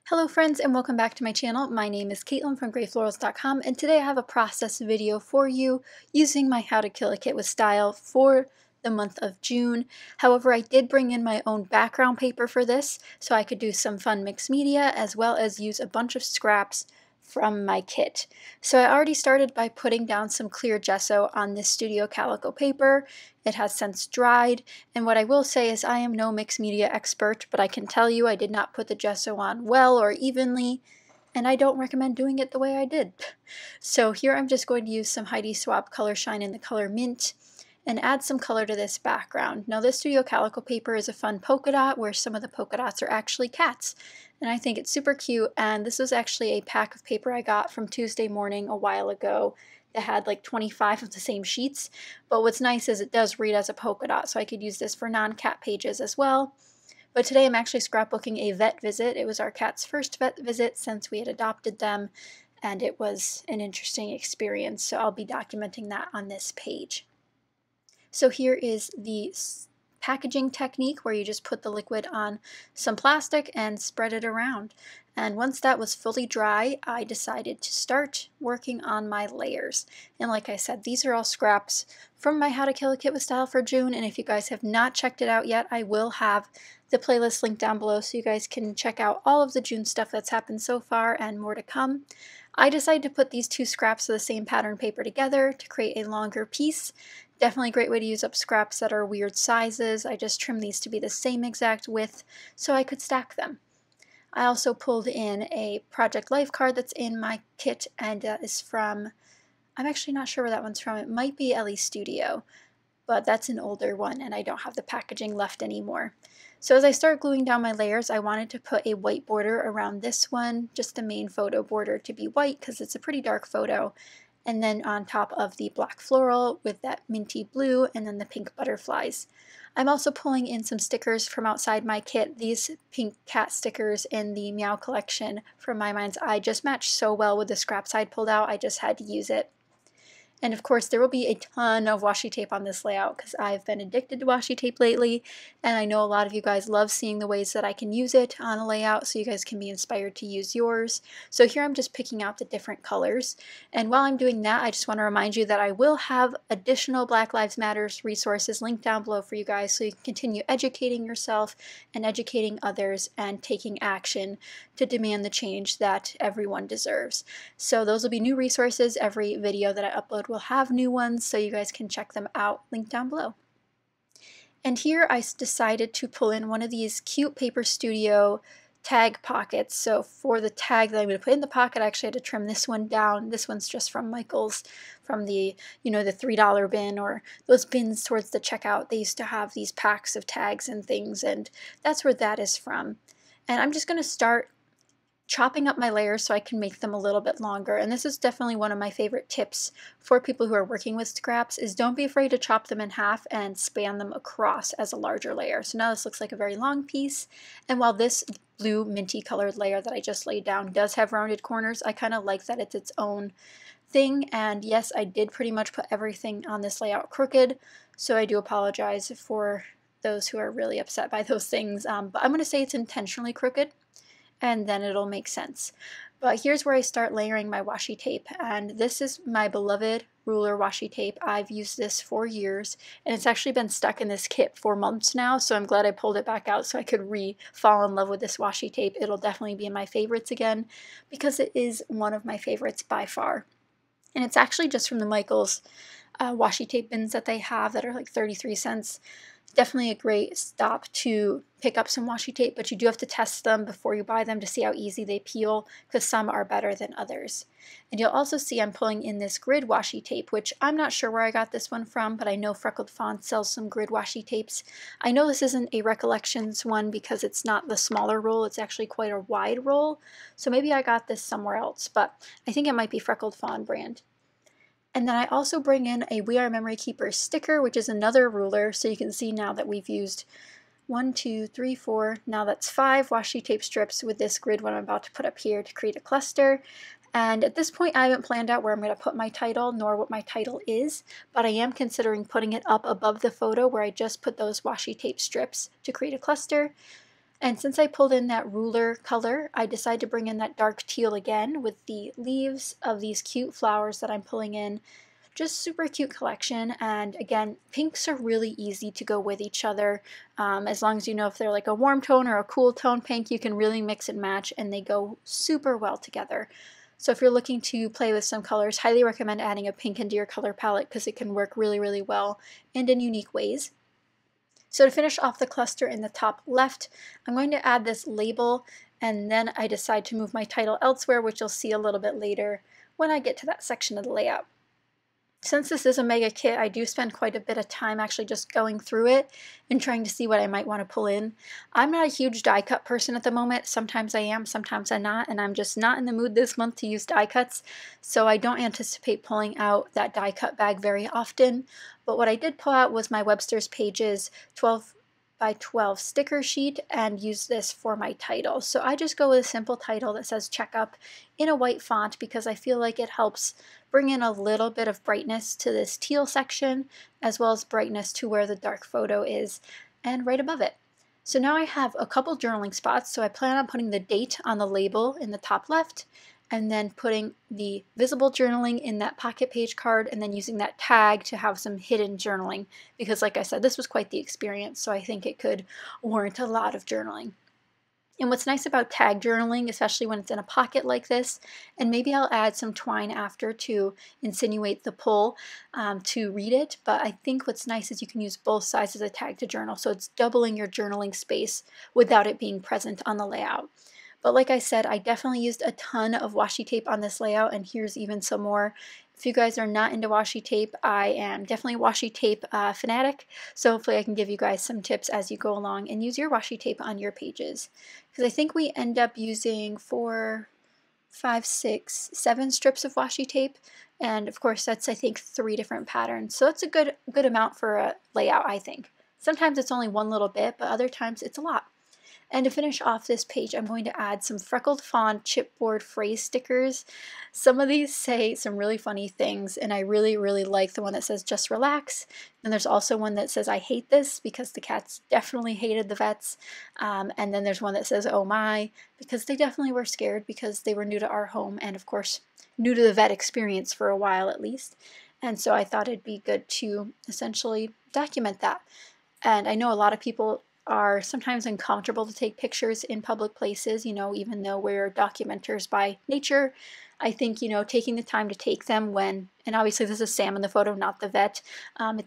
Hello friends and welcome back to my channel. My name is Katelyn from Florals.com and today I have a process video for you using my How to Kill a Kit with Style for the month of June. However, I did bring in my own background paper for this so I could do some fun mixed media as well as use a bunch of scraps from my kit. So I already started by putting down some clear gesso on this studio calico paper. It has since dried, and what I will say is I am no mixed media expert, but I can tell you I did not put the gesso on well or evenly, and I don't recommend doing it the way I did. So here I'm just going to use some Heidi Swapp Color Shine in the color Mint and add some color to this background. Now this studio calico paper is a fun polka dot where some of the polka dots are actually cats. And I think it's super cute, and this was actually a pack of paper I got from Tuesday Morning a while ago that had like 25 of the same sheets. But what's nice is it does read as a polka dot, so I could use this for non-cat pages as well. But today I'm actually scrapbooking a vet visit. It was our cat's first vet visit since we had adopted them, and it was an interesting experience, so I'll be documenting that on this page. So here is the packaging technique where you just put the liquid on some plastic and spread it around. And once that was fully dry, I decided to start working on my layers. And like I said, these are all scraps from my How to Kill a Kit with Style for June, and if you guys have not checked it out yet, I will have the playlist linked down below so you guys can check out all of the June stuff that's happened so far and more to come. I decided to put these two scraps of the same pattern paper together to create a longer piece. Definitely a great way to use up scraps that are weird sizes. I just trimmed these to be the same exact width so I could stack them. I also pulled in a Project Life card that's in my kit, and is from, I'm actually not sure where that one's from. It might be Ellie Studio, but that's an older one and I don't have the packaging left anymore. So as I start gluing down my layers, I wanted to put a white border around this one, just the main photo border to be white because it's a pretty dark photo. And then on top of the black floral with that minty blue and then the pink butterflies. I'm also pulling in some stickers from outside my kit. These pink cat stickers in the Meow collection from My Mind's Eye just matched so well with the scraps I'd pulled out, I just had to use it. And of course there will be a ton of washi tape on this layout because I've been addicted to washi tape lately, and I know a lot of you guys love seeing the ways that I can use it on a layout so you guys can be inspired to use yours. So here I'm just picking out the different colors, and while I'm doing that I just want to remind you that I will have additional Black Lives Matter resources linked down below for you guys so you can continue educating yourself and educating others and taking action to demand the change that everyone deserves. So those will be new resources. Every video that I upload will have new ones, so you guys can check them out, linked down below. And here I decided to pull in one of these cute Paper Studio tag pockets. So for the tag that I'm going to put in the pocket, I actually had to trim this one down. This one's just from Michael's, from the, the $3 bin, or those bins towards the checkout. They used to have these packs of tags and things, and that's where that is from. And I'm just going to start chopping up my layers so I can make them a little bit longer. And this is definitely one of my favorite tips for people who are working with scraps, is don't be afraid to chop them in half and span them across as a larger layer. So now this looks like a very long piece, and while this blue minty colored layer that I just laid down does have rounded corners, I kind of like that it's its own thing. And yes, I did pretty much put everything on this layout crooked, so I do apologize for those who are really upset by those things, but I'm going to say it's intentionally crooked, and then it'll make sense. But here's where I start layering my washi tape, and this is my beloved ruler washi tape. I've used this for years, and it's actually been stuck in this kit for months now, so I'm glad I pulled it back out so I could fall in love with this washi tape. It'll definitely be in my favorites again because it is one of my favorites by far. And it's actually just from the Michael's washi tape bins that they have that are like 33 cents. Definitely a great stop to pick up some washi tape, but you do have to test them before you buy them to see how easy they peel, because some are better than others. And you'll also see I'm pulling in this grid washi tape, which I'm not sure where I got this one from, but I know Freckled Fawn sells some grid washi tapes. I know this isn't a Recollections one because it's not the smaller roll, it's actually quite a wide roll, so maybe I got this somewhere else, but I think it might be Freckled Fawn brand. And then I also bring in a We Are Memory Keepers sticker, which is another ruler, so you can see now that we've used 1, 2, 3, 4, now that's 5 washi tape strips with this grid one I'm about to put up here to create a cluster. And at this point I haven't planned out where I'm going to put my title nor what my title is, but I am considering putting it up above the photo where I just put those washi tape strips to create a cluster. And since I pulled in that ruler color, I decided to bring in that dark teal again with the leaves of these cute flowers that I'm pulling in. Just super cute collection, and again, pinks are really easy to go with each other. As long as you know if they're like a warm tone or a cool tone pink, you can really mix and match and they go super well together. So if you're looking to play with some colors, highly recommend adding a pink into your color palette because it can work really, really well and in unique ways. So to finish off the cluster in the top left, I'm going to add this label, and then I decide to move my title elsewhere, which you'll see a little bit later when I get to that section of the layout. Since this is a mega kit, I do spend quite a bit of time actually just going through it and trying to see what I might want to pull in. I'm not a huge die cut person at the moment. Sometimes I am, sometimes I'm not, and I'm just not in the mood this month to use die cuts, so I don't anticipate pulling out that die cut bag very often. But what I did pull out was my Webster's Pages 12 by 12 sticker sheet and use this for my title. So I just go with a simple title that says checkup in a white font because I feel like it helps bring in a little bit of brightness to this teal section as well as brightness to where the dark photo is and right above it. So now I have a couple journaling spots, so I plan on putting the date on the label in the top left and then putting the visible journaling in that pocket page card and then using that tag to have some hidden journaling because like I said, this was quite the experience, so I think it could warrant a lot of journaling. And what's nice about tag journaling, especially when it's in a pocket like this, and maybe I'll add some twine after to insinuate the pull to read it, but I think what's nice is you can use both sides of the tag to journal, so it's doubling your journaling space without it being present on the layout. But like I said, I definitely used a ton of washi tape on this layout, and here's even some more. If you guys are not into washi tape, I am definitely a washi tape fanatic, so hopefully I can give you guys some tips as you go along and use your washi tape on your pages. Because I think we end up using 4, 5, 6, 7 strips of washi tape, and of course that's I think 3 different patterns, so it's a good amount for a layout, I think. Sometimes it's only one little bit, but other times it's a lot. And to finish off this page, I'm going to add some freckled fawn chipboard phrase stickers. Some of these say some really funny things, and I really, really like the one that says just relax. And there's also one that says I hate this because the cats definitely hated the vets. And then there's one that says oh my, because they definitely were scared because they were new to our home and of course new to the vet experience for a while at least. And so I thought it'd be good to essentially document that. And I know a lot of people are sometimes uncomfortable to take pictures in public places, you know, even though we're documenters by nature. I think, you know, taking the time to take them when, and obviously this is Sam in the photo, not the vet,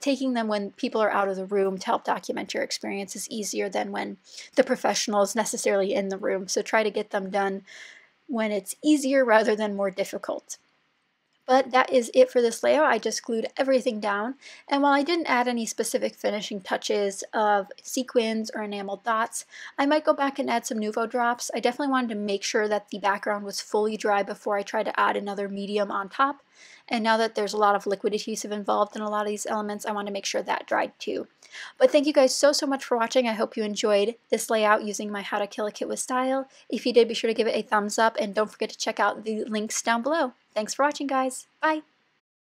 taking them when people are out of the room to help document your experience is easier than when the professional is necessarily in the room. So try to get them done when it's easier rather than more difficult. But that is it for this layout. I just glued everything down, and while I didn't add any specific finishing touches of sequins or enamel dots, I might go back and add some Nuvo drops. I definitely wanted to make sure that the background was fully dry before I tried to add another medium on top, and now that there's a lot of liquid adhesive involved in a lot of these elements, I want to make sure that dried too. But thank you guys so much for watching. I hope you enjoyed this layout using my How to Kill a Kit with Style. If you did, be sure to give it a thumbs up and don't forget to check out the links down below. Thanks for watching, guys. Bye!